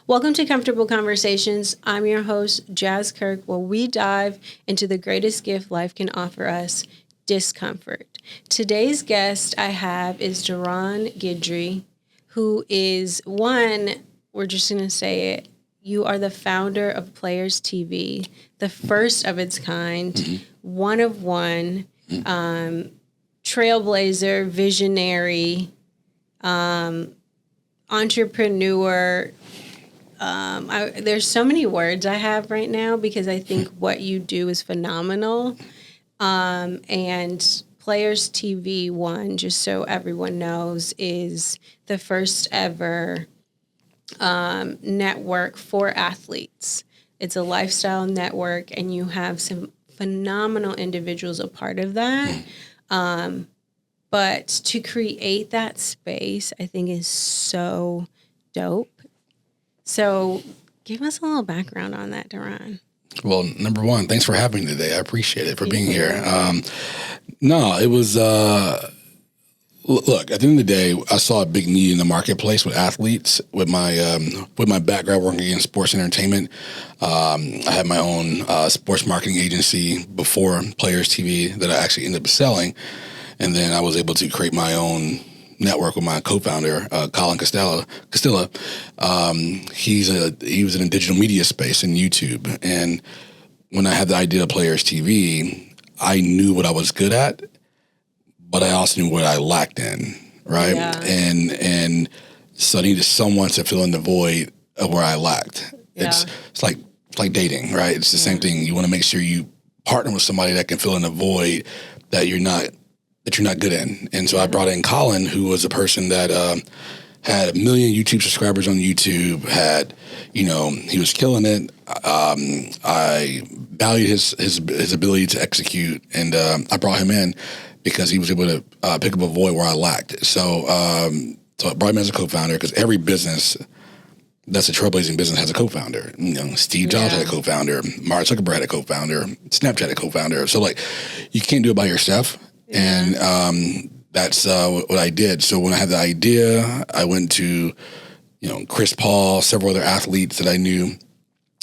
Welcome to Comfortable Conversations. I'm your host, Jazz Kirk, where we dive into the greatest gift life can offer us, discomfort. Today's guest I have is Deron Guidrey, who is we're just going to say it, you are the founder of Players TV, the first of its kind, one of one, trailblazer, visionary, entrepreneur. There's so many words I have right now because I think what you do is phenomenal. And Players TV just so everyone knows, is the first ever network for athletes. It's a lifestyle network, and you have some phenomenal individuals a part of that. But to create that space, I think is so dope. So give us a little background on that, Deron. Well, number one, thanks for having me today. I appreciate it for being here. It was, look, at the end of the day, I saw a big need in the marketplace with athletes. With my background working in sports entertainment, I had my own sports marketing agency before Players TV that I actually ended up selling. And then I was able to create my own network with my co-founder, Colin Costilla. He was in a digital media space in YouTube. And when I had the idea of Players TV, I knew what I was good at, but I also knew what I lacked in, right? Yeah. And so I needed someone to fill in the void of where I lacked. Yeah. It's like dating, right? It's the same thing. You want to make sure you partner with somebody that can fill in the void that you're not good in. And so I brought in Colin, who was a person that had 1 million YouTube subscribers on YouTube, he was killing it. I valued his ability to execute, and I brought him in because he was able to pick up a void where I lacked. So I brought him as a co-founder, because every business that's a trailblazing business has a co-founder. Steve Jobs had a co-founder, Mark Zuckerberg had a co-founder, Snapchat had a co-founder. So you can't do it by yourself. And that's what I did. So when I had the idea, I went to, Chris Paul, several other athletes that I knew.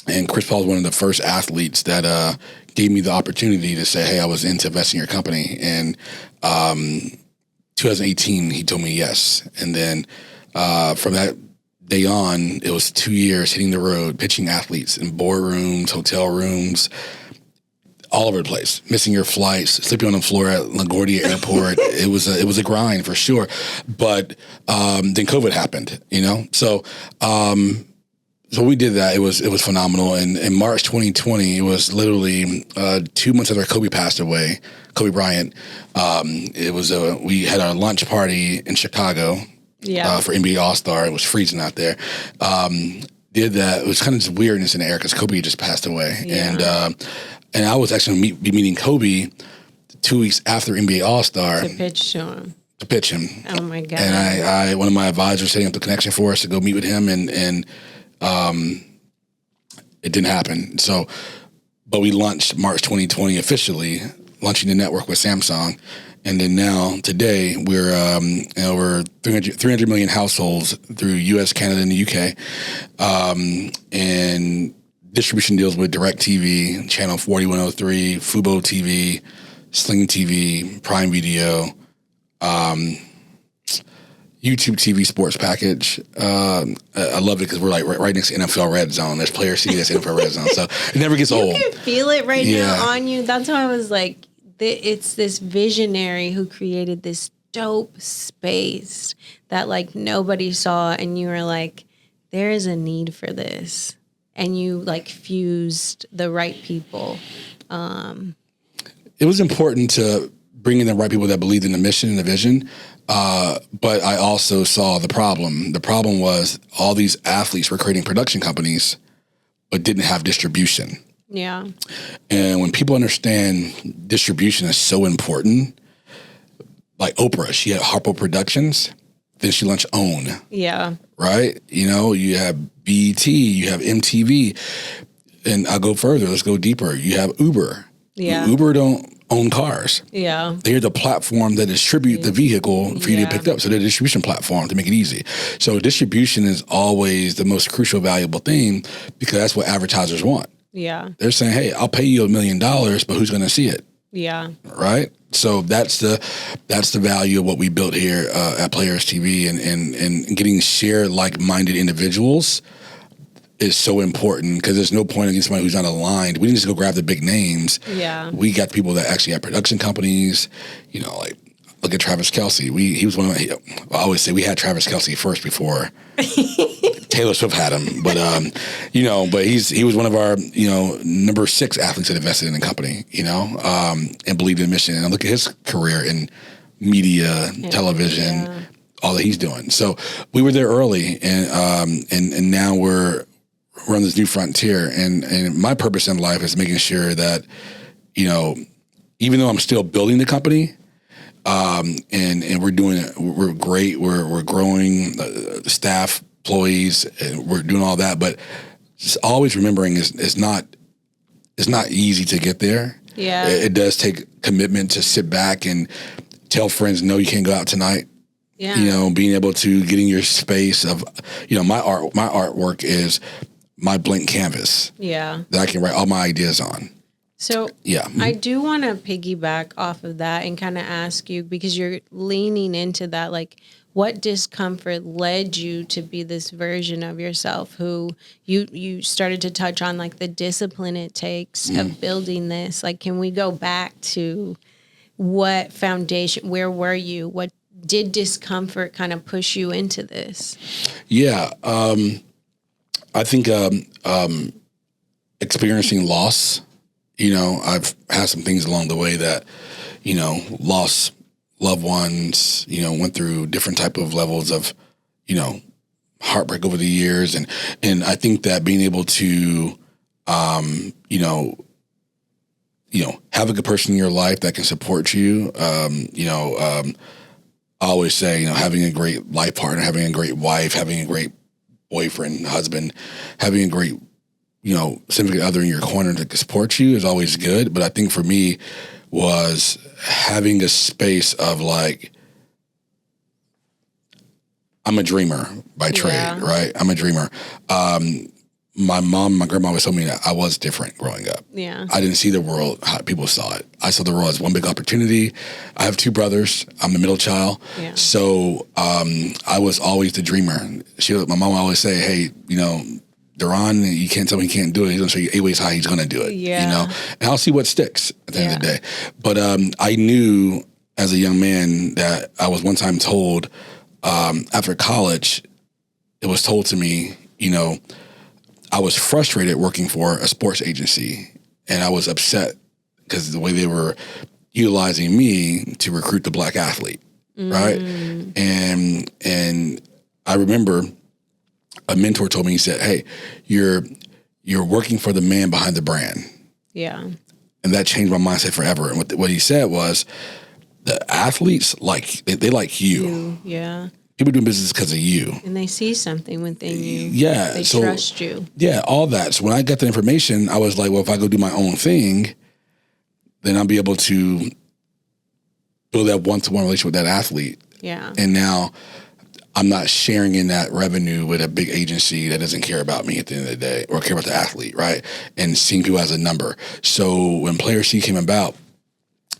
And Chris Paul was one of the first athletes that gave me the opportunity to say, hey, I was into investing in your company. And 2018, he told me yes. And then from that day on, it was 2 years hitting the road, pitching athletes in boardrooms, hotel rooms, all over the place, missing your flights, sleeping on the floor at LaGuardia Airport. It was a grind for sure. But then COVID happened, So we did that. It was phenomenal. And in March 2020, it was literally 2 months after Kobe passed away, Kobe Bryant. We had our lunch party in Chicago for NBA All-Star. It was freezing out there. Did that. It was kind of just weirdness in the air because Kobe had just passed away. Yeah. And I was actually be meeting Kobe 2 weeks after NBA All-Star. To pitch to him. Oh, my God. And I one of my advisors setting up the connection for us to go meet with him, and it didn't happen. So, but we launched March 2020 officially, launching the network with Samsung. And then now, today, we're over 300 million households through U.S., Canada, and the U.K. And distribution deals with DirecTV, Channel 4103, Fubo TV, Sling TV, Prime Video, YouTube TV sports package. I love it because we're right next to NFL Red Zone. There's Players TV, that's NFL Red Zone. So it never gets old. You can feel it right now on you. That's why I was like, it's this visionary who created this dope space that nobody saw, and you were like, there is a need for this. And you fused the right people. It was important to bring in the right people that believed in the mission and the vision. But I also saw the problem. The problem was all these athletes were creating production companies, but didn't have distribution. Yeah. And when people understand distribution is so important, like Oprah, she had Harpo Productions, then she launched OWN. Yeah. Right? You have BET, you have MTV, and I'll go further. Let's go deeper. You have Uber. Yeah. Uber don't own cars. Yeah. They're the platform that distribute the vehicle for you to pick up. So they're the distribution platform to make it easy. So distribution is always the most crucial, valuable thing because that's what advertisers want. Yeah. They're saying, hey, I'll pay you $1 million, but who's going to see it? Yeah. Right. So that's the value of what we built here at Players TV, and getting shared like-minded individuals is so important because there's no point in getting somebody who's not aligned. We didn't just go grab the big names. Yeah. We got people that actually have production companies, like look at Travis Kelce. He was one of I always say we had Travis Kelce first before Taylor Swift had him. But, but he was one of our, number 6 athletes that invested in the company, and believed in the mission. And I look at his career in media, television, all that he's doing. So we were there early, and now we're on this new frontier. And my purpose in life is making sure that, even though I'm still building the company, and we're doing it, we're great. We're growing staff, employees, and we're doing all that. But just always remembering it's not easy to get there. Yeah, it does take commitment to sit back and tell friends, no, you can't go out tonight. Yeah, being able to get in your space of, my artwork is my blank canvas. Yeah, that I can write all my ideas on. So I do want to piggyback off of that and kind of ask you, because you're leaning into that, like what discomfort led you to be this version of yourself who you started to touch on, like the discipline it takes of building this. Like, can we go back to what foundation, where were you? What did discomfort kind of push you into this? Yeah. I think experiencing loss. I've had some things along the way that, lost loved ones, went through different type of levels of, heartbreak over the years. And I think that being able to, have a good person in your life that can support you, I always say, having a great life partner, having a great wife, having a great boyfriend, husband, having a great significant other in your corner that can support you is always good. But I think for me was having a space of like, I'm a dreamer by trade, right? I'm a dreamer. My grandma always told me that I was different growing up. Yeah. I didn't see the world how people saw it. I saw the world as one big opportunity. I have 2 brothers. I'm the middle child. Yeah. So I was always the dreamer. My mom would always say, hey, Deron, you can't tell me he can't do it. He's going to show you 8 ways how he's going to do it. Yeah. And I'll see what sticks at the end of the day. But I knew as a young man that I was one time told after college, it was told to me, I was frustrated working for a sports agency, and I was upset because the way they were utilizing me to recruit the black athlete, right? And I remember a mentor told me, he said, hey, you're working for the man behind the brand. Yeah. And that changed my mindset forever. And what he said was, the athletes they like you. Yeah. People doing business because of you. And they see something within you. Yeah. They trust you. Yeah, all that. So when I got the information, I was like, well, if I go do my own thing, then I'll be able to build that one-to-one relationship with that athlete. Yeah. And now I'm not sharing in that revenue with a big agency that doesn't care about me at the end of the day or care about the athlete, right? And seeing people as a number. So when Player C came about,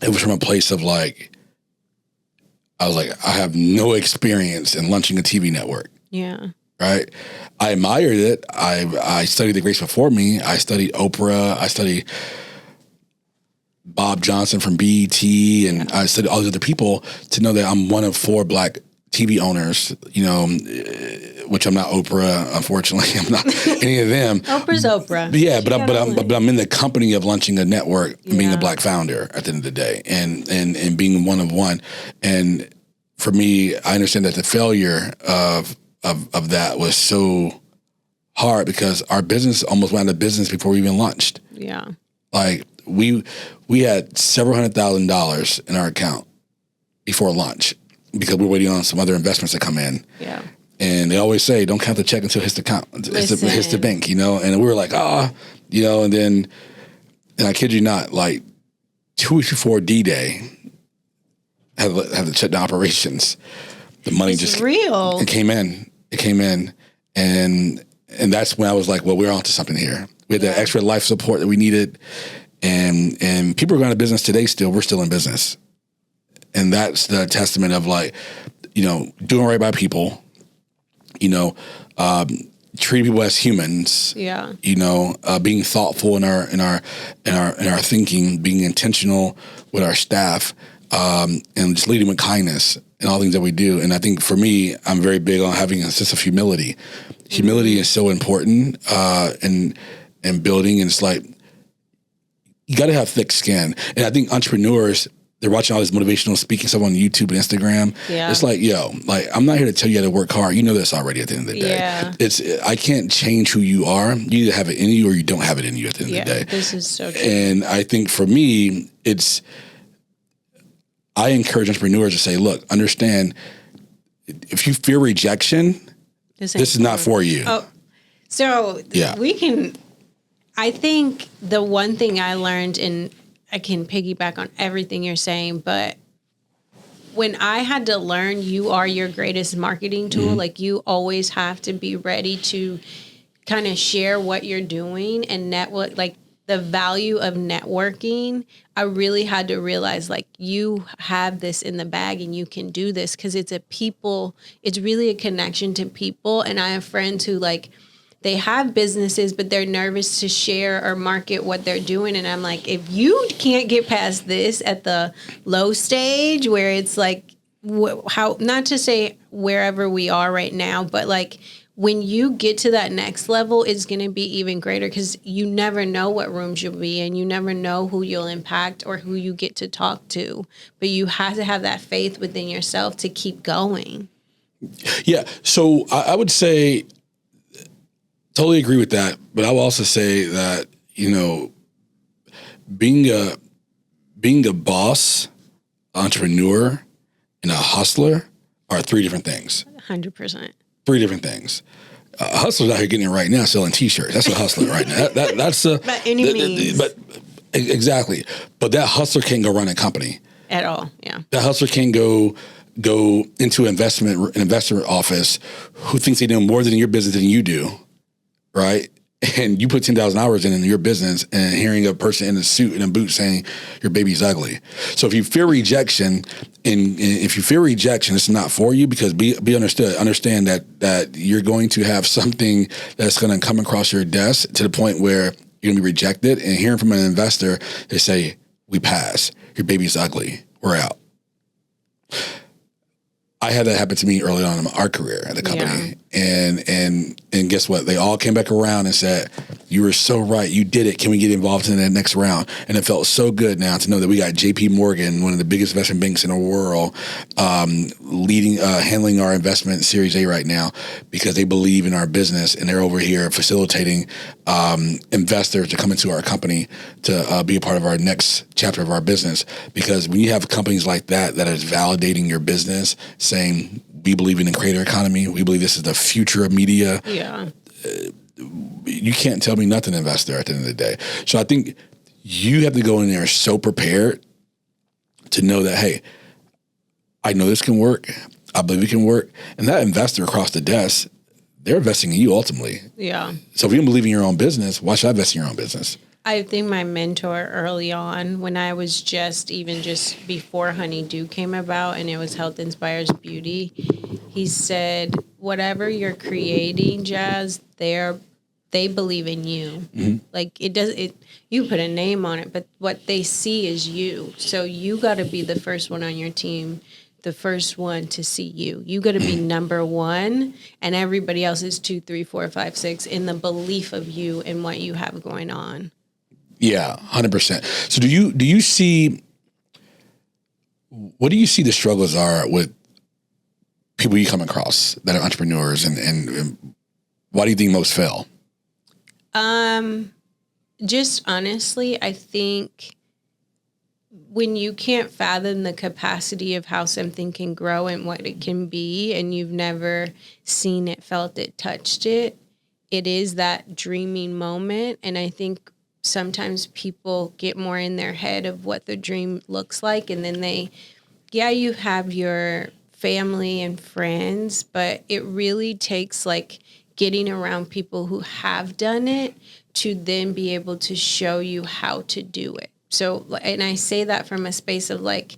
it was from a place of like, I was like, I have no experience in launching a TV network. Yeah. Right? I admired it. I studied the greats before me. I studied Oprah. I studied Bob Johnson from BET. And I studied all these other people to know that I'm one of 4 black TV owners, which I'm not Oprah, unfortunately. I'm not any of them. Oprah's Oprah. But yeah, but I'm in the company of launching a network and being a black founder at the end of the day, and being one of one. And for me, I understand that the failure of that was so hard because our business almost went out of business before we even launched. Yeah, like we had several $100,000 in our account before launch, because we're waiting on some other investments to come in. Yeah. And they always say, don't count the check until it hits the account. It hits the bank, And we were like, and then, and I kid you not, like 2 weeks before D-Day, had to shut down operations. The money real. It came in, and that's when I was like, well, we're onto something here. We had that extra life support that we needed, and people are going out of business today. Still, we're still in business, and that's the testament of like, doing right by people, treating people as humans. Yeah. Being thoughtful in our thinking, being intentional with our staff, and just leading with kindness and all things that we do. And I think for me, I'm very big on having a sense of humility. Humility is so important, in building. And it's like, you got to have thick skin. And I think entrepreneurs, they're watching all this motivational speaking stuff on YouTube and Instagram. Yeah. It's like, I'm not here to tell you how to work hard. You know this already at the end of the day. Yeah. I can't change who you are. You either have it in you or you don't have it in you at the end of the day. This is so true. And I think for me, I encourage entrepreneurs to say, look, understand, if you fear rejection, this is not for you. Oh, so I think the one thing I learned, and I can piggyback on everything you're saying, but when I had to learn you are your greatest marketing tool, like you always have to be ready to kind of share what you're doing and network, like the value of networking. I really had to realize like you have this in the bag and you can do this because it's really a connection to people. And I have friends who like, they have businesses, but they're nervous to share or market what they're doing. And I'm like, if you can't get past this at the low stage where it's like, not to say wherever we are right now, but like when you get to that next level, it's going to be even greater because you never know what rooms you'll be in. You never know who you'll impact or who you get to talk to. But you have to have that faith within yourself to keep going. Yeah. So I would say, totally agree with that. But I will also say that, being a boss, entrepreneur, and a hustler are three different things. 100%. Three different things. A hustler's out here getting it right now, selling T-shirts. That's a hustler right now. That's a by any means. But exactly. But that hustler can't go run a company at all. Yeah. That hustler can't go into an investor office who thinks they know more than your business than you do, right? And you put 10,000 hours in your business and hearing a person in a suit and a boot saying your baby's ugly. So if you fear rejection, it's not for you, because be understood. Understand that you're going to have something that's going to come across your desk to the point where you're going to be rejected, and hearing from an investor, they say, we pass. Your baby's ugly. We're out. I had that happen to me early on in our career at the company. Yeah. And guess what? They all came back around and said, you were so right. You did it. Can we get involved in that next round? And it felt so good now to know that we got JP Morgan, one of the biggest investment banks in the world, handling our investment Series A right now, because they believe in our business and they're over here facilitating investors to come into our company to be a part of our next chapter of our business. Because when you have companies like that is validating your business, saying, we believe in the creator economy, we believe this is the future of media. Yeah. You can't tell me nothing, investor, at the end of the day. So I think you have to go in there so prepared to know that, hey, I know this can work. I believe it can work. And that investor across the desk, they're investing in you ultimately. Yeah. So if you don't believe in your own business, why should I invest in your own business? I think my mentor early on, when I was just before Honeydew came about and it was Health Inspires Beauty, he said, whatever you're creating, Jazz, they believe in you. Mm-hmm. Like you put a name on it, but what they see is you. So you got to be the first one on your team, the first one to see you. You got to be number one, and everybody else is 2, 3, 4, 5, 6 in the belief of you and what you have going on. Yeah, 100%. So do you see, what do you see the struggles are with people you come across that are entrepreneurs, and why do you think most fail? Just honestly, I think when you can't fathom the capacity of how something can grow and what it can be, and you've never seen it, felt it, touched it, it is that dreaming moment. And I think sometimes people get more in their head of what the dream looks like. And then you have your family and friends, but it really takes like getting around people who have done it to then be able to show you how to do it. So, and I say that from a space of like,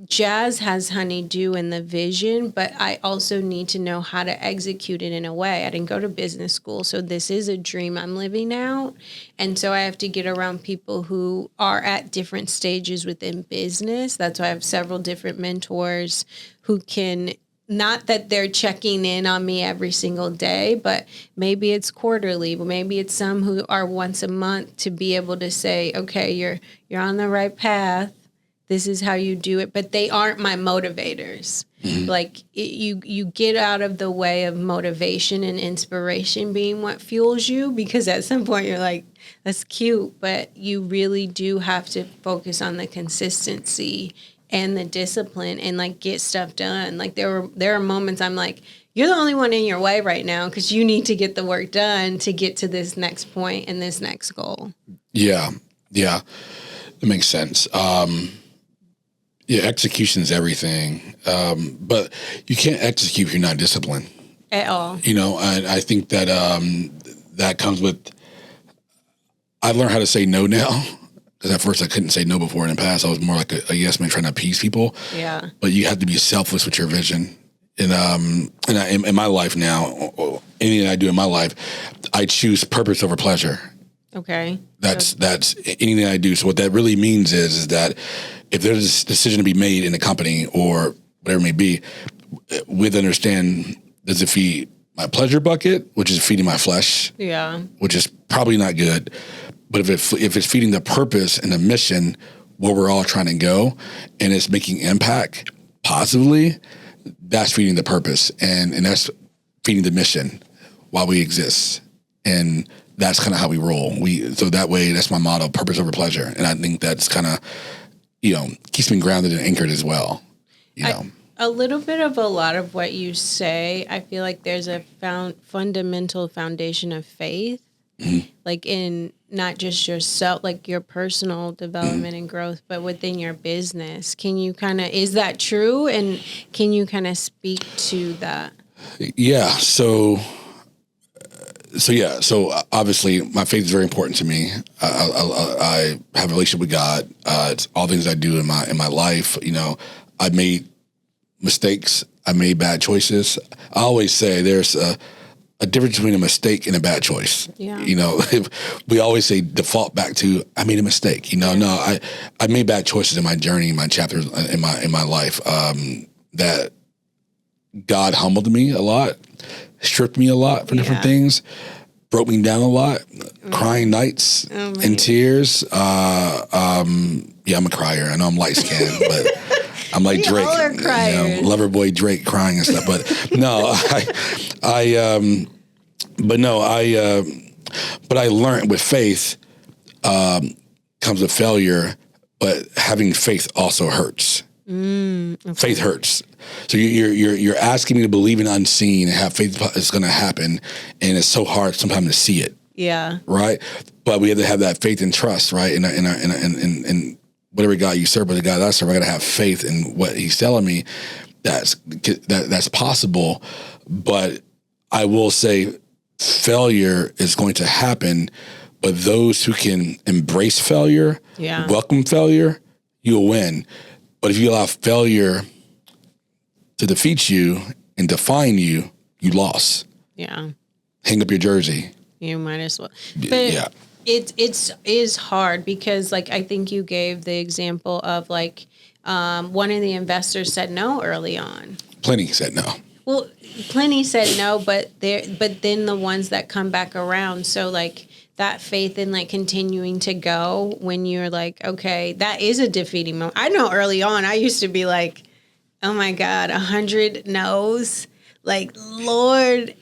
Jazz has Honeydew and the vision, but I also need to know how to execute it in a way. I didn't go to business school, so this is a dream I'm living out. And so I have to get around people who are at different stages within business. That's why I have several different mentors who can, not that they're checking in on me every single day, but maybe it's quarterly, but maybe it's some who are once a month to be able to say, okay, you're on the right path. This is how you do it, but they aren't my motivators. Mm-hmm. Like you get out of the way of motivation and inspiration being what fuels you, because at some point you're like, that's cute, but you really do have to focus on the consistency and the discipline and like get stuff done. Like there are moments I'm like, you're the only one in your way right now because you need to get the work done to get to this next point and this next goal. Yeah, that makes sense. Execution is everything, but you can't execute if you're not disciplined. At all. And I think that that comes with, I've learned how to say no now, because at first I couldn't say no before. In the past, I was more like a yes man trying to appease people. Yeah. But you have to be selfless with your vision. And in my life now, anything I do in my life, I choose purpose over pleasure. Okay. That's anything I do. So what that really means is that if there's a decision to be made in a company or whatever it may be, with understand, does it feed my pleasure bucket, which is feeding my flesh? Yeah. Which is probably not good. But if it's feeding the purpose and the mission where we're all trying to go, and it's making impact positively, that's feeding the purpose, and that's feeding the mission while we exist. And that's kind of how we roll. So that way, that's my motto: purpose over pleasure. And I think that's kind of, keeps me grounded and anchored as well. A little bit of a lot of what you say, I feel like there's a fundamental foundation of faith, mm-hmm. like in not just yourself, like your personal development mm-hmm. and growth, but within your business. Can you is that true? And can you kind of speak to that? Yeah. So obviously my faith is very important to me. I have a relationship with God. It's all things I do in my life. I made mistakes. I made bad choices. I always say there's a difference between a mistake and a bad choice. Yeah. We always say default back to I made a mistake. No, I made bad choices in my journey, in my chapters in my life. That God humbled me a lot, stripped me a lot from different things, broke me down a lot, crying nights and tears. I'm a crier. I know I'm light skinned, but I'm like we Drake, all are criers. Lover boy Drake crying and stuff. But no, but I learned with faith comes with failure, but having faith also hurts. Okay. Faith hurts. So you're asking me to believe in unseen and have faith it's going to happen, and it's so hard sometimes to see it. Yeah. Right. But we have to have that faith and trust, right? In whatever God you serve, but the God that I serve, I got to have faith in what He's telling me. That's possible. But I will say, failure is going to happen. But those who can embrace failure, welcome failure, you'll win. But if you allow failure to defeat you and define you, you lost. Yeah. Hang up your jersey. You might as well. But it is hard because, like, I think you gave the example of, like, one of the investors said no early on. Plenty said no. Well, plenty said no, but then the ones that come back around. So, like, that faith in, like, continuing to go when you're like, okay, that is a defeating moment. I know early on I used to be like, oh my God, 100 no's. Like, Lord,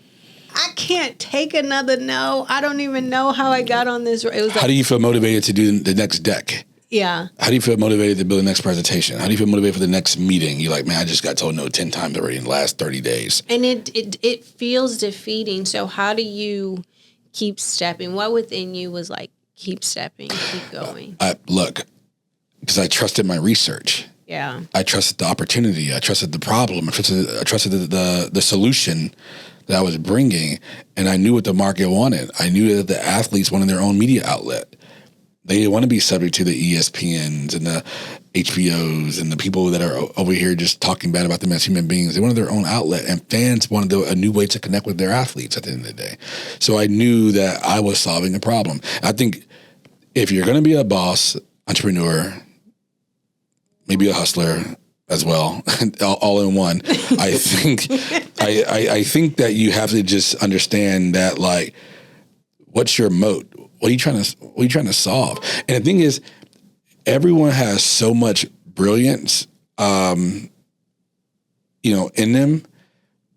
I can't take another no. I don't even know how I got on this. It was like, how do you feel motivated to do the next deck? Yeah. How do you feel motivated to build the next presentation? How do you feel motivated for the next meeting? You're like, man, I just got told no 10 times already in the last 30 days. And it feels defeating. So how do you keep stepping? What within you was like, Keep stepping, keep going. Look, because I trusted my research. Yeah. I trusted the opportunity. I trusted the problem. I trusted the solution that I was bringing, and I knew what the market wanted. I knew that the athletes wanted their own media outlet. They want to be subject to the ESPNs and the HBOs and the people that are over here just talking bad about them as human beings. They wanted their own outlet, and fans wanted a new way to connect with their athletes at the end of the day. So I knew that I was solving a problem. I think if you're going to be a boss, entrepreneur, maybe a hustler as well, all in one, I think I think that you have to just understand that, like, what's your moat? What are you trying to solve? And the thing is, everyone has so much brilliance, in them.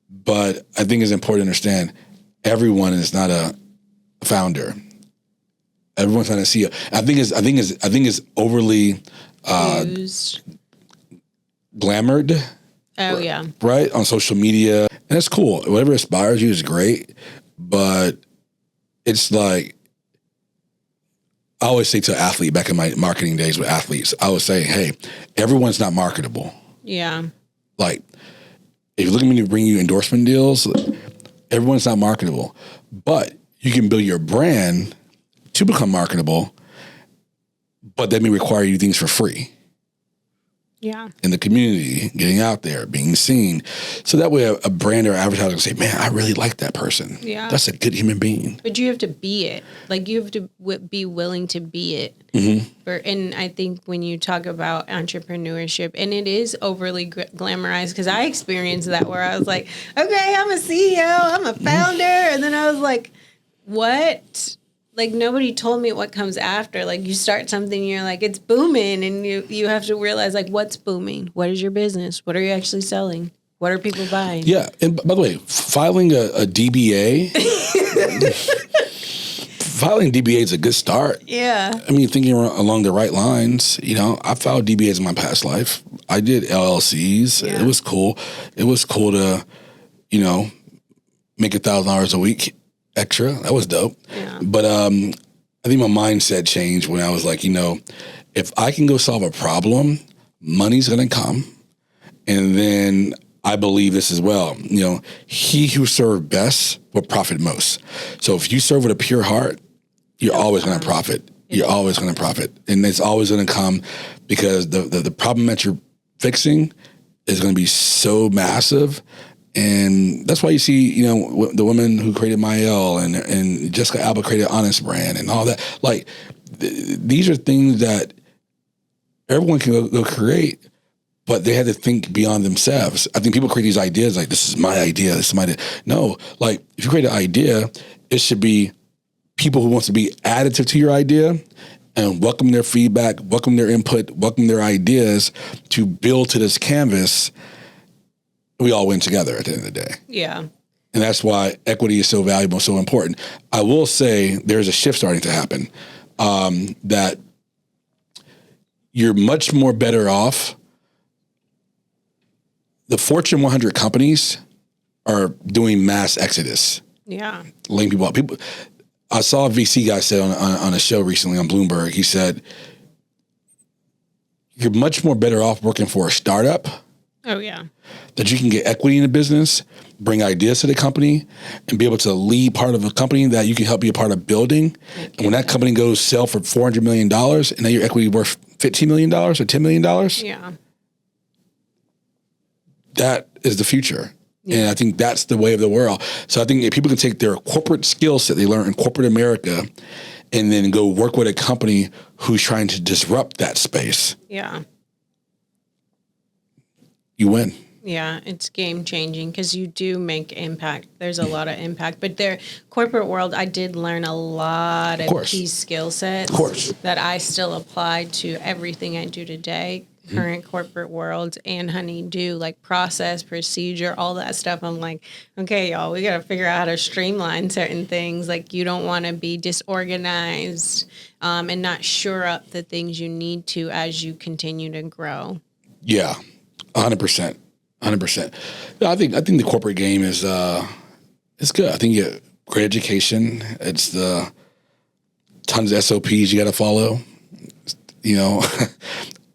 But I think it's important to understand everyone is not a founder. Everyone's not a CEO. I think it's overly glamored. Oh yeah. Right, on social media, and that's cool. Whatever inspires you is great, but it's like, I always say to an athlete back in my marketing days with athletes, I would say, hey, everyone's not marketable. Yeah. Like, if you're looking to bring you endorsement deals, everyone's not marketable. But you can build your brand to become marketable, but that may require you things for free. Yeah. In the community, getting out there, being seen. So that way a brand or advertiser can say, man, I really like that person. Yeah. That's a good human being. But you have to be it. Like, you have to be willing to be it. Mm-hmm. And I think when you talk about entrepreneurship, and it is overly glamorized, because I experienced that where I was like, okay, I'm a CEO, I'm a founder. And then I was like, what? Like, nobody told me what comes after. Like, you start something, you're like, it's booming, and you have to realize, like, what's booming? What is your business? What are you actually selling? What are people buying? Yeah, and by the way, filing a DBA, filing DBA is a good start. Yeah. I mean, thinking along the right lines. I filed DBAs in my past life. I did LLCs. Yeah. It was cool. It was cool to, make $1,000 a week extra. That was dope. Yeah. But I think my mindset changed when I was like, if I can go solve a problem, money's going to come. And then I believe this as well. He who served best will profit most. So if you serve with a pure heart, you're always going to profit. You're always going to profit. And it's always going to come because the problem that you're fixing is going to be so massive. And that's why you see, the women who created Mael and Jessica Alba created Honest Brand and all that. Like, these are things that everyone can go create, but they had to think beyond themselves. I think people create these ideas like, this is my idea, this is my idea. No, like, if you create an idea, it should be people who wants to be additive to your idea and welcome their feedback, welcome their input, welcome their ideas to build to this canvas. We all win together at the end of the day. Yeah. And that's why equity is so valuable, so important. I will say there's a shift starting to happen, that you're much more better off. The Fortune 100 companies are doing mass exodus. Yeah. Laying people out. I saw a VC guy said on a show recently on Bloomberg, he said, you're much more better off working for a startup. Oh, yeah. That you can get equity in the business, bring ideas to the company, and be able to lead part of a company that you can help be a part of building. Okay. And when that company goes sell for $400 million, and now your equity worth $15 million or $10 million, yeah, that is the future. Yeah. And I think that's the way of the world. So I think if people can take their corporate skill set they learn in corporate America and then go work with a company who's trying to disrupt that space. Yeah. You win. Yeah, it's game changing because you do make impact. There's a lot of impact, but their corporate world, I did learn a lot of key skill sets that I still apply to everything I do today. Current corporate world and honeydew, like process, procedure, all that stuff. I'm like, okay, y'all, we got to figure out how to streamline certain things. Like, you don't want to be disorganized and not shore up the things you need to as you continue to grow. Yeah. 100%. 100%. I think the corporate game is it's good. I think you get great education. It's tons of SOPs you got to follow,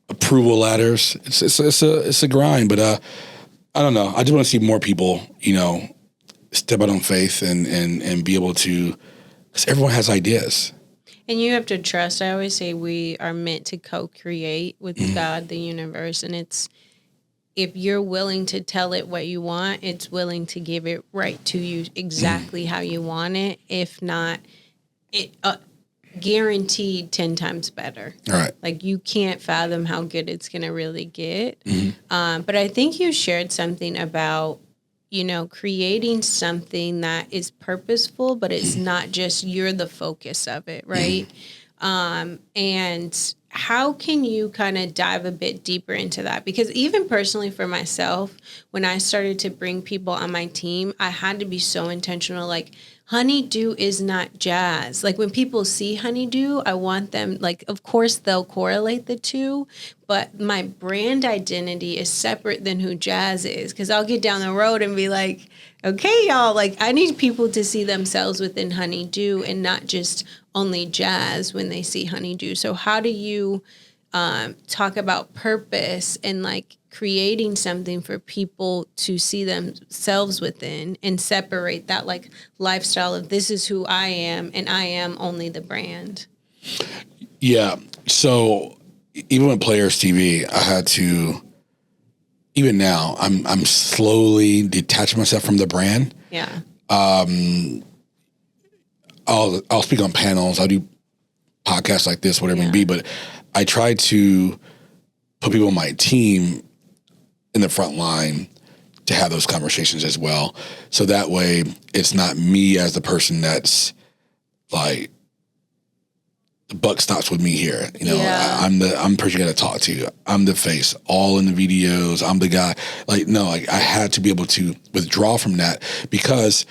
approval ladders. It's a grind, but I don't know. I just want to see more people, step out on faith and be able to, because everyone has ideas. And you have to trust. I always say we are meant to co-create with God, the universe. And it's, if you're willing to tell it what you want, it's willing to give it right to you exactly how you want it. If not, it guaranteed 10 times better. All right. Like you can't fathom how good it's going to really get. But I think you shared something about, creating something that is purposeful, but it's not just you're the focus of it, right? And how can you kind of dive a bit deeper into that? Because even personally for myself, when I started to bring people on my team, I had to be so intentional. Like, honeydew is not jazz. Like when people see honeydew, I want them, like, of course they'll correlate the two, but my brand identity is separate than who jazz is. Because I'll get down the road and be like, okay, y'all, like I need people to see themselves within honeydew and not just only jazz when they see honeydew. So how do you talk about purpose and like creating something for people to see themselves within and separate that like lifestyle of this is who I am and I am only the brand? Yeah. So even with Players TV, I had to, even now, I'm slowly detaching myself from the brand. Yeah. I'll speak on panels. I'll do podcasts like this, whatever it may be, but I try to put people on my team in the front line to have those conversations as well. So that way it's not me as the person that's like, the buck stops with me here. I'm the person you got to talk to. I'm the face, all in the videos. I'm the guy. Like, no, I had to be able to withdraw from that because,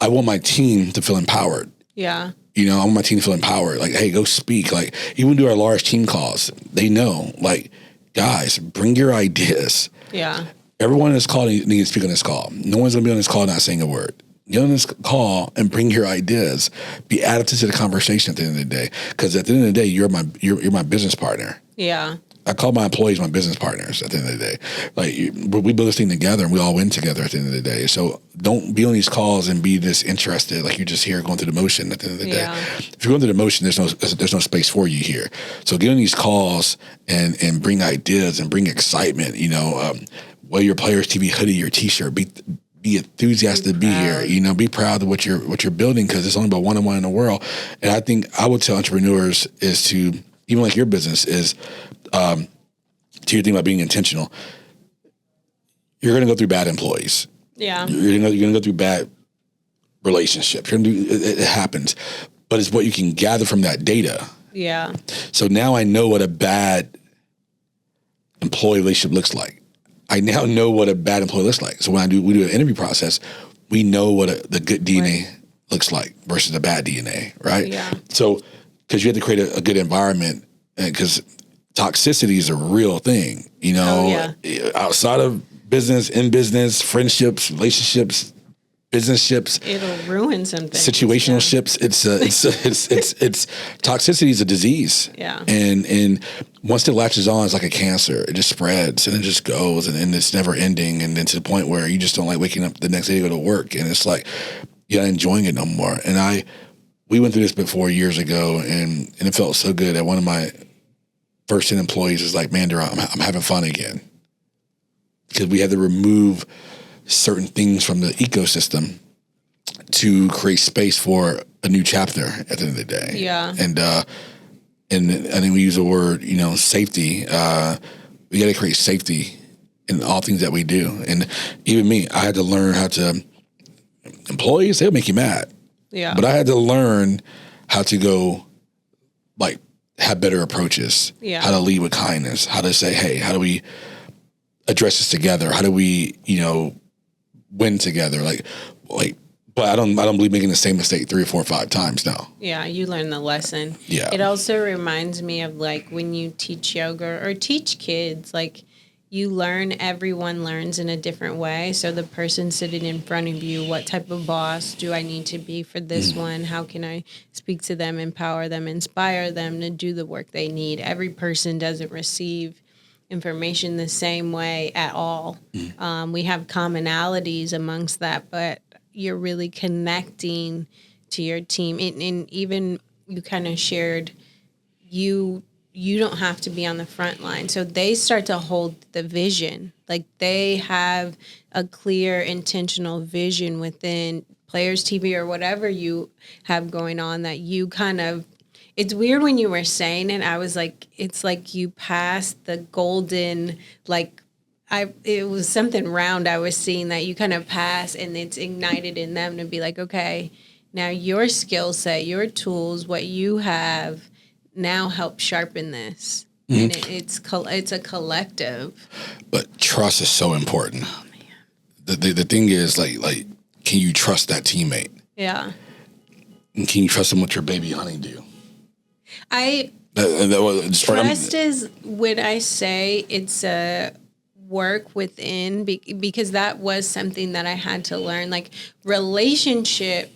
I want my team to feel empowered. Yeah. I want my team to feel empowered. Like, hey, go speak. Like, even do our large team calls. They know, like, guys, bring your ideas. Yeah. Everyone in this call needs to speak on this call. No one's going to be on this call not saying a word. Get on this call and bring your ideas. Be additive to the conversation at the end of the day. Because at the end of the day, you're my business partner. Yeah. I call my employees my business partners at the end of the day. Like, we build this thing together and we all win together at the end of the day. So don't be on these calls and be disinterested, like you're just here going through the motion at the end of the day. If you're going through the motion, there's no space for you here. So get on these calls and bring ideas and bring excitement. Wear your Players TV hoodie, your T-shirt. Be enthusiastic to be here. Be proud of what you're building because it's only about one-on-one in the world. And I think I would tell entrepreneurs is to, even like your business is, to your thing about being intentional, you're going to go through bad employees. Yeah. You're going to go through bad relationships. It happens, but it's what you can gather from that data. Yeah. So now I know what a bad employee relationship looks like. I now know what a bad employee looks like. So when we do an interview process, we know what the good DNA looks like versus the bad DNA, right? Yeah. So because you have to create a good environment, because toxicity is a real thing, outside of business, in business, friendships, relationships, business ships. It'll ruin something. Situational ships. It's toxicity is a disease. Yeah. And once it latches on, it's like a cancer. It just spreads and it just goes and it's never ending. And then to the point where you just don't like waking up the next day to go to work. And it's like, you're not enjoying it no more. And we went through this before years ago and it felt so good that one of my first 10 employees is like, man, Deron, I'm having fun again. Because we had to remove certain things from the ecosystem to create space for a new chapter at the end of the day. Yeah. And I think we use the word, safety. We got to create safety in all things that we do. And even me, I had to learn how to, employees, they'll make you mad. Yeah. But I had to learn how to go, like, have better approaches. Yeah. How to lead with kindness. How to say, hey, how do we address this together? How do we, win together? But I don't believe making the same mistake 3 or 4 or 5 times now. Yeah, you learn the lesson. Yeah. It also reminds me of like when you teach yoga or teach kids, like you learn, everyone learns in a different way. So the person sitting in front of you, what type of boss do I need to be for this one? How can I speak to them, empower them, inspire them to do the work they need? Every person doesn't receive information the same way at all. We have commonalities amongst that, but you're really connecting to your team. And even you kind of shared, you don't have to be on the front line. So they start to hold the vision. Like they have a clear, intentional vision within Players TV or whatever you have going on that you kind of, it's weird when you were saying it. I was like, it's like you passed the golden, like it was something round I was seeing that you kind of pass and it's ignited in them to be like, okay, now your skill set, your tools, what you have now help sharpen this. And it's a collective. But trust is so important. Oh man. The thing is like, can you trust that teammate? Yeah. And can you trust them with your baby honeydew? Trust is when I say it's a work within, because that was something that I had to learn. Like relationship,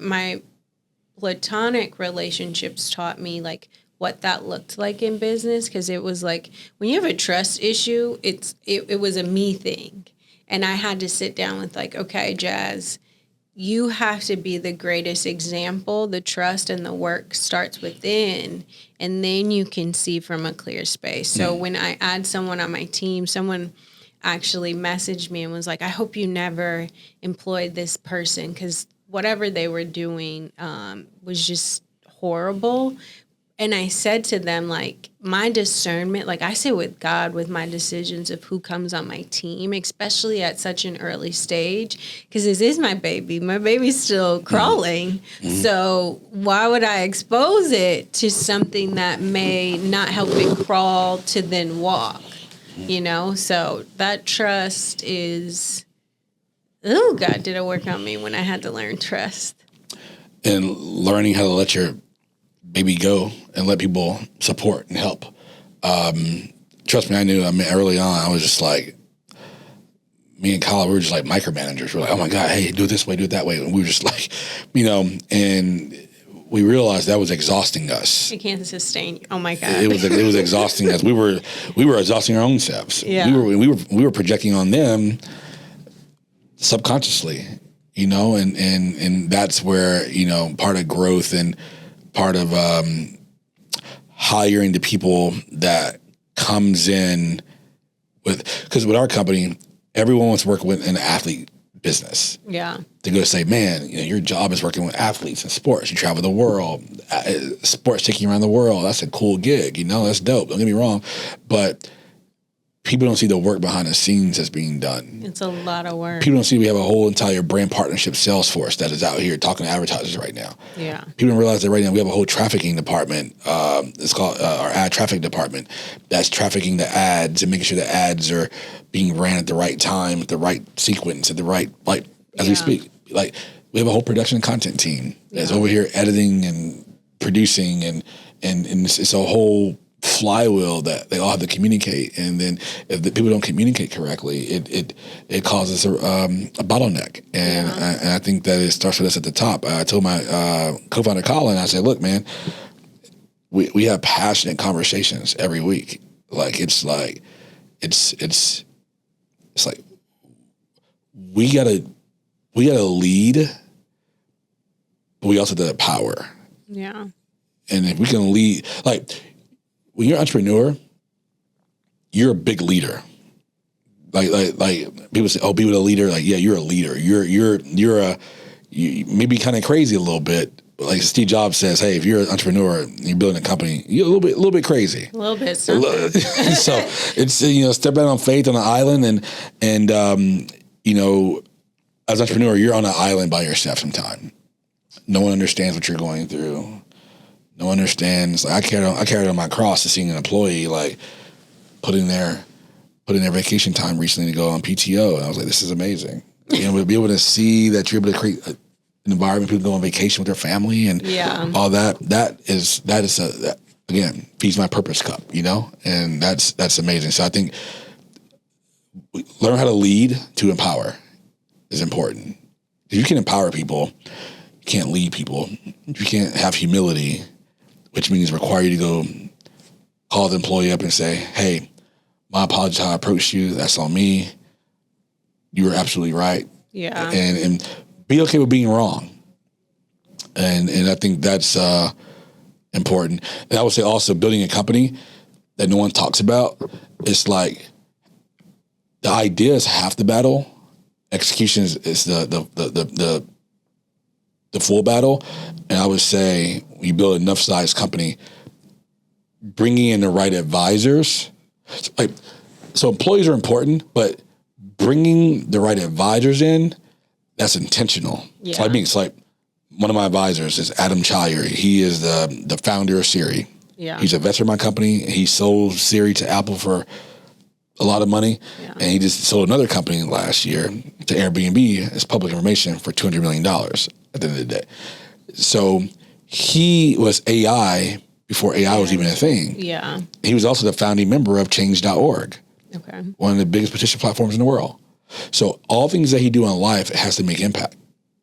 my platonic relationships taught me like what that looked like in business, because it was like when you have a trust issue, it was a me thing. And I had to sit down with like, okay, Jazz, you have to be the greatest example. The trust and the work starts within, and then you can see from a clear space. So when I add someone on my team, someone actually messaged me and was like, I hope you never employed this person, because whatever they were doing was just horrible. And I said to them, like, my discernment, like I sit with God with my decisions of who comes on my team, especially at such an early stage, because this is my baby. My baby's still crawling. So why would I expose it to something that may not help it crawl to then walk, you know? So that trust is, oh, God, did it work on me when I had to learn trust. And learning how to let your baby go and let people support and help. Trust me, I knew. I mean, early on, I was just like, me and Kyle, we were just like micromanagers. We're like, oh my God, hey, do it this way, do it that way. And we were just like, you know, and we realized that was exhausting us. It can't sustain you. Oh my God. It was exhausting us. We were exhausting our own selves. Yeah. We were projecting on them subconsciously, you know, and that's where, you know, part of growth and part of hiring the people that comes in with, because with our company, everyone wants to work with an athlete business. Yeah. To go say, man, you know, your job is working with athletes and sports. You travel the world. Sports take you around the world. That's a cool gig. You know, that's dope. Don't get me wrong. But people don't see the work behind the scenes that's being done. It's a lot of work. People don't see we have a whole entire brand partnership sales force that is out here talking to advertisers right now. Yeah. People don't realize that right now we have a whole trafficking department. It's called our ad traffic department. That's trafficking the ads and making sure the ads are being ran at the right time, at the right sequence, at the right, like, as we speak. Like, we have a whole production and content team that's over here editing and producing, and it's a whole flywheel that they all have to communicate. And then if the people don't communicate correctly, it causes a bottleneck. And I think that it starts with us at the top. I told my co-founder Colin, I said, look, man, we have passionate conversations every week. Like it's like we gotta lead, but we also have the power. Yeah. And if we can lead, like, when you're an entrepreneur, you're a big leader. Like people say, oh, be with a leader. Like, yeah, you're a leader. You maybe kind of crazy a little bit. Like Steve Jobs says, hey, if you're an entrepreneur and you're building a company, you're a little bit crazy. A little bit. So it's, you know, step out on faith on an island, and you know, as an entrepreneur, you're on an island by yourself sometimes. No one understands what you're going through. No one understands. Like, I carried on my cross to seeing an employee like putting their vacation time recently to go on PTO, and I was like, this is amazing. You know, to be able to see that you're able to create an environment people go on vacation with their family and all that. That again feeds my purpose cup. You know, and that's amazing. So I think learn how to lead to empower is important. If you can empower people, you can't lead people. If you can't have humility, which means require you to go call the employee up and say, hey, my apologies how I approached you. That's on me. You were absolutely right. Yeah. And be okay with being wrong. And I think that's important. And I would say also building a company that no one talks about. It's like the idea is half the battle. Execution is the full battle. And I would say when you build enough size company, bringing in the right advisors. So employees are important, but bringing the right advisors in, that's intentional. Yeah. It's like one of my advisors is Adam Chayeri. He is the founder of Siri. Yeah. He's a investor in my company. He sold Siri to Apple for a lot of money. Yeah. And he just sold another company last year to Airbnb as public information for $200 million at the end of the day. So he was AI before AI was even a thing. Yeah. He was also the founding member of change.org. Okay. One of the biggest petition platforms in the world. So all things that he do in life has to make impact.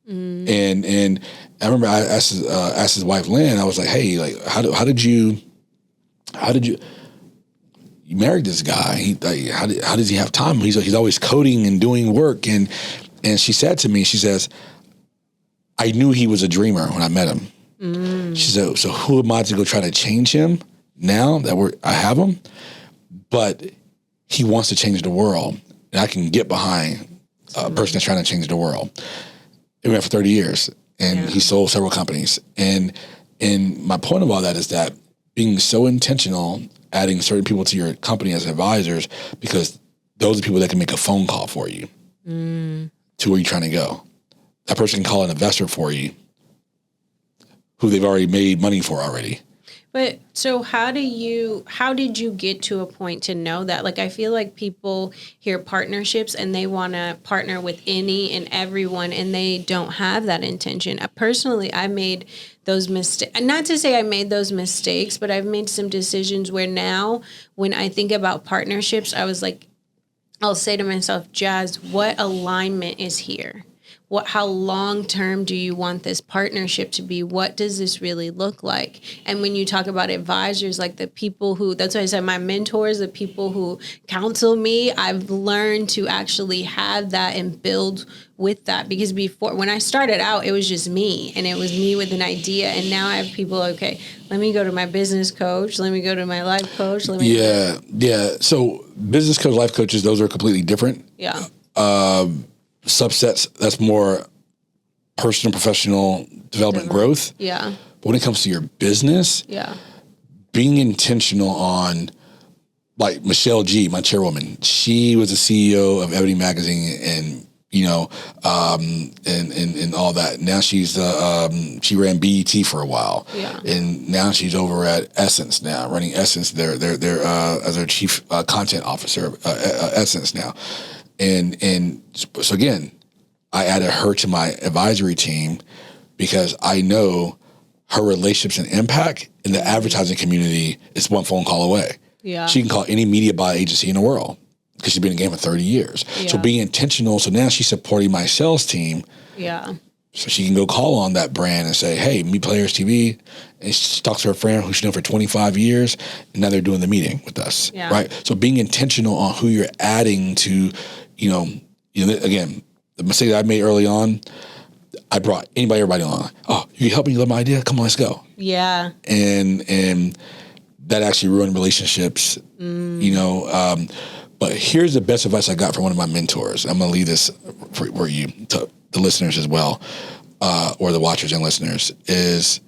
And I remember I asked his wife Lynn. I was like, hey, like how did you married this guy? How does he have time? He's always coding and doing work. And she said to me, she says, I knew he was a dreamer when I met him. She said, so who am I to go try to change him now that I have him? But he wants to change the world, and I can get behind a person that's trying to change the world. He went for 30 years, and he sold several companies. And my point of all that is that being so intentional, adding certain people to your company as advisors, because those are people that can make a phone call for you to where you're trying to go. That person can call an investor for you who they've already made money for already. But so how did you get to a point to know that? Like, I feel like people hear partnerships and they want to partner with any and everyone, and they don't have that intention. Personally, I made those mistakes. Not to say I made those mistakes, but I've made some decisions where now when I think about partnerships, I was like, I'll say to myself, Jazz, what alignment is here? How long-term do you want this partnership to be? What does this really look like? And when you talk about advisors, like the people who, that's why I said my mentors, the people who counsel me, I've learned to actually have that and build with that. Because before, when I started out, it was just me, and it was me with an idea. And now I have people, okay, let me go to my business coach. Let me go to my life coach. Yeah. So business coach, life coaches, those are completely different. Yeah. Subsets, that's more personal, professional development growth. Yeah. But when it comes to your business, being intentional on, like Michelle G, my chairwoman, she was the CEO of Ebony Magazine and, and all that. Now she's she ran BET for a while. Yeah. And now she's over at Essence now, running Essence. They're as their chief content officer of Essence now. And so again, I added her to my advisory team because I know her relationships and impact in the advertising community is one phone call away. Yeah. She can call any media buy agency in the world because she's been in the game for 30 years. Yeah. So being intentional. So now she's supporting my sales team. Yeah. So she can go call on that brand and say, hey, meet Players TV. And she talks to her friend who she's known for 25 years. And now they're doing the meeting with us. Yeah. Right. So being intentional on who you're adding to, again, the mistake that I made early on, I brought everybody on. Oh, you can help me? You love my idea? Come on, let's go. Yeah. And that actually ruined relationships, but here's the best advice I got from one of my mentors. I'm going to leave this for you, to the listeners as well, or the watchers and listeners, is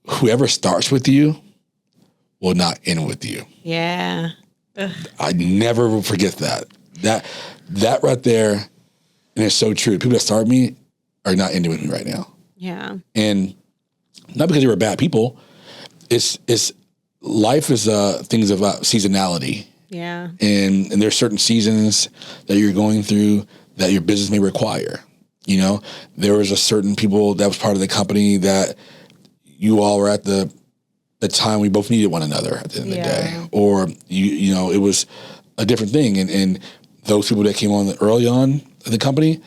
whoever starts with you will not end with you. Yeah. Ugh. I never will forget that. That right there, and it's so true. People that start me are not ending with me right now. Yeah. And not because they were bad people. It's life is things about seasonality. Yeah. And there's certain seasons that you're going through that your business may require. There was a certain people that was part of the company that you all were at the time we both needed one another at the end of the day. Or it was a different thing. And those people that came on early on in the company,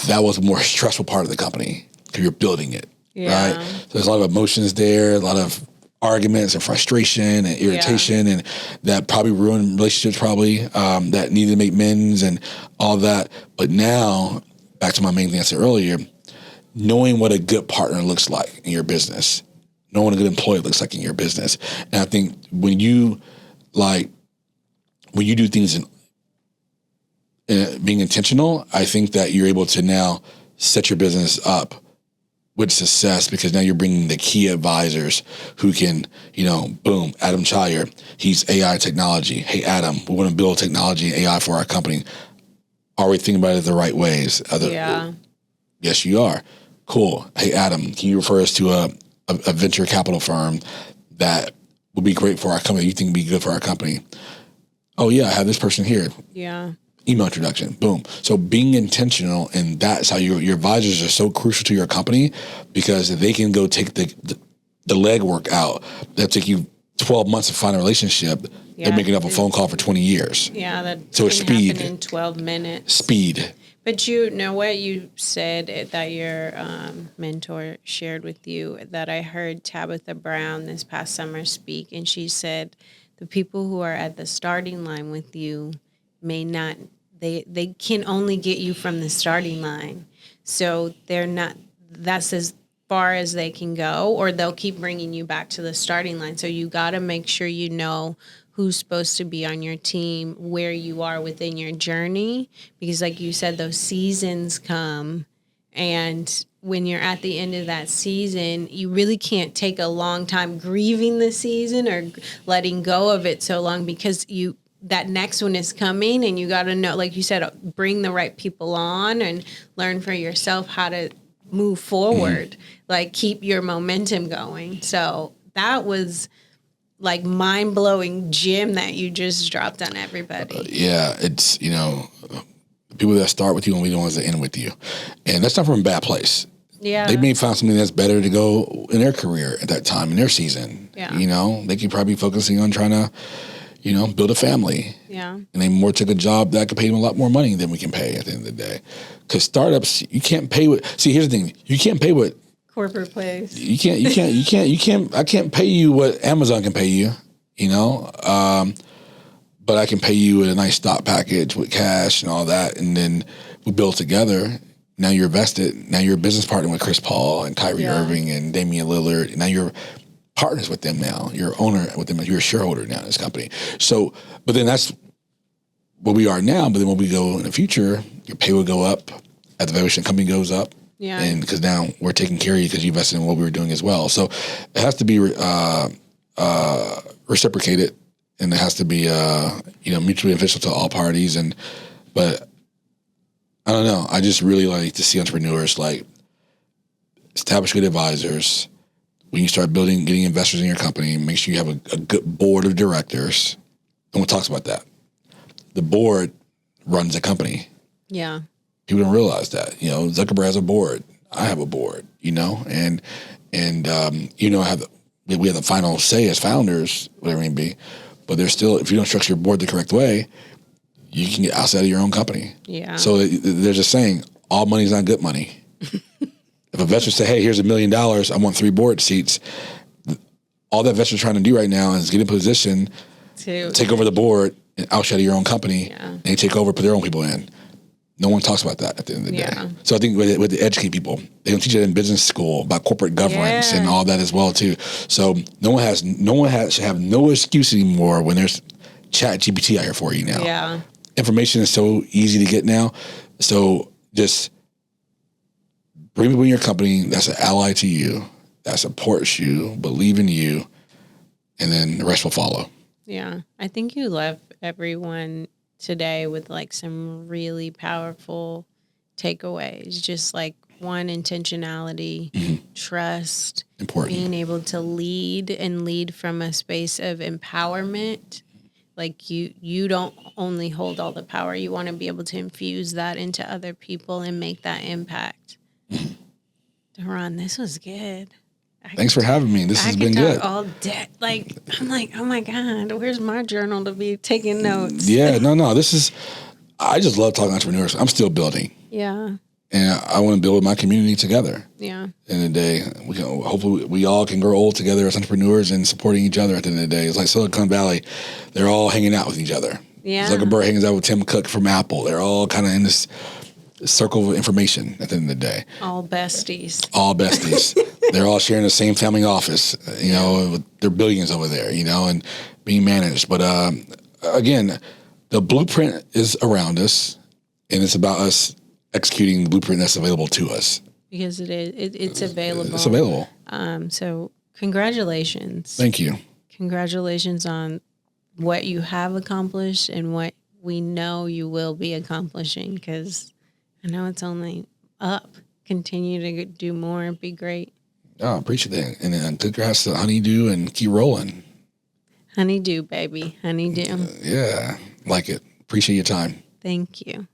that was a more stressful part of the company because you're building it, right? So there's a lot of emotions there, a lot of arguments and frustration and irritation, and that probably ruined relationships that needed to make amends and all that. But now, back to my main thing I said earlier, knowing what a good partner looks like in your business, knowing what a good employee looks like in your business. And I think when you do things in being intentional, I think that you're able to now set your business up with success, because now you're bringing the key advisors who can, boom, Adam Chire, he's AI technology. Hey, Adam, we want to build technology and AI for our company. Are we thinking about it the right ways? Yes, you are. Cool. Hey, Adam, can you refer us to a venture capital firm that would be great for our company? You think would be good for our company? Oh, yeah, I have this person here. Yeah. Email introduction, boom. So being intentional, and that's how your advisors are so crucial to your company, because they can go take the legwork out. That'll take you 12 months to find a relationship. They're making up a phone call for 20 years. Yeah, that so can speed happen in 12 minutes. Speed. But you know what you said that your mentor shared with you, that I heard Tabitha Brown this past summer speak, and she said the people who are at the starting line with you may not, they can only get you from the starting line. So that's as far as they can go, or they'll keep bringing you back to the starting line. So you got to make sure you know who's supposed to be on your team, where you are within your journey, because like you said, those seasons come, and when you're at the end of that season, you really can't take a long time grieving the season or letting go of it so long, because that next one is coming, and you got to know, like you said, bring the right people on and learn for yourself how to move forward, like keep your momentum going. So that was like mind-blowing gem that you just dropped on everybody. It's, people that start with you will be the ones that end with you. And that's not from a bad place. Yeah. They may find something that's better to go in their career at that time, in their season. Yeah. They could probably be focusing on trying to, build a family. Yeah. And they more took a job that could pay them a lot more money than we can pay at the end of the day. Because startups, you can't pay here's the thing. You can't pay what corporate place. You can't, I can't pay you what Amazon can pay you, but I can pay you with a nice stock package with cash and all that. And then we build together. Now you're vested. Now you're a business partner with Chris Paul and Kyrie Irving and Damian Lillard. Now you're partners with them now. You're an owner with them. You're a shareholder now in this company. So, but then that's what we are now. But then when we go in the future, your pay will go up as the valuation company goes up. Yeah. And because now we're taking care of you because you invested in what we were doing as well. So it has to be reciprocated, and it has to be mutually beneficial to all parties. But I don't know. I just really like to see entrepreneurs like establish good advisors. When you start getting investors in your company, make sure you have a good board of directors. No one talks about that. The board runs the company. Yeah. People don't realize that. Zuckerberg has a board. I have a board. And we have the final say as founders, whatever it may be. But there's still, if you don't structure your board the correct way, you can get outside of your own company. Yeah. So there's a saying, all money is not good money. If a investor say, hey, here's $1 million, I want 3 board seats, all that investor's trying to do right now is get in position to take over the board and outshadow your own company, and they take over, put their own people in. No one talks about that at the end of the day. So I think with the educate people, they don't teach it in business school about corporate governance and all that as well too. So no one should have no excuse anymore when there's Chat GPT out here for you now. Yeah. Information is so easy to get now. So just bring people in your company that's an ally to you, that supports you, believe in you, and then the rest will follow. Yeah. I think you left everyone today with like some really powerful takeaways. Just like one, intentionality, trust, important, being able to lead from a space of empowerment. Like you don't only hold all the power. You want to be able to infuse that into other people and make that impact. Deron, this was good. Thanks for having me. This has been talk good. all day. Like, I'm like, oh my God, where's my journal to be taking notes? Yeah, no. I just love talking entrepreneurship. I'm still building. Yeah. And I want to build with my community together. Yeah. At the end of the day, hopefully we all can grow old together as entrepreneurs and supporting each other at the end of the day. It's like Silicon Valley. They're all hanging out with each other. Yeah. Zuckerberg hangs out with Tim Cook from Apple. They're all kind of in this circle of information at the end of the day. All besties. All besties. They're all sharing the same family office, with their billions over there, and being managed. But again, the blueprint is around us, and it's about us executing the blueprint that's available to us. Because it's available. It's available. So congratulations. Thank you. Congratulations on what you have accomplished and what we know you will be accomplishing, because I know it's only up. Continue to do more and be great. Oh, I appreciate that. And congrats to Honeydew, and keep rolling. Honeydew, baby. Honeydew. Yeah, like it. Appreciate your time. Thank you.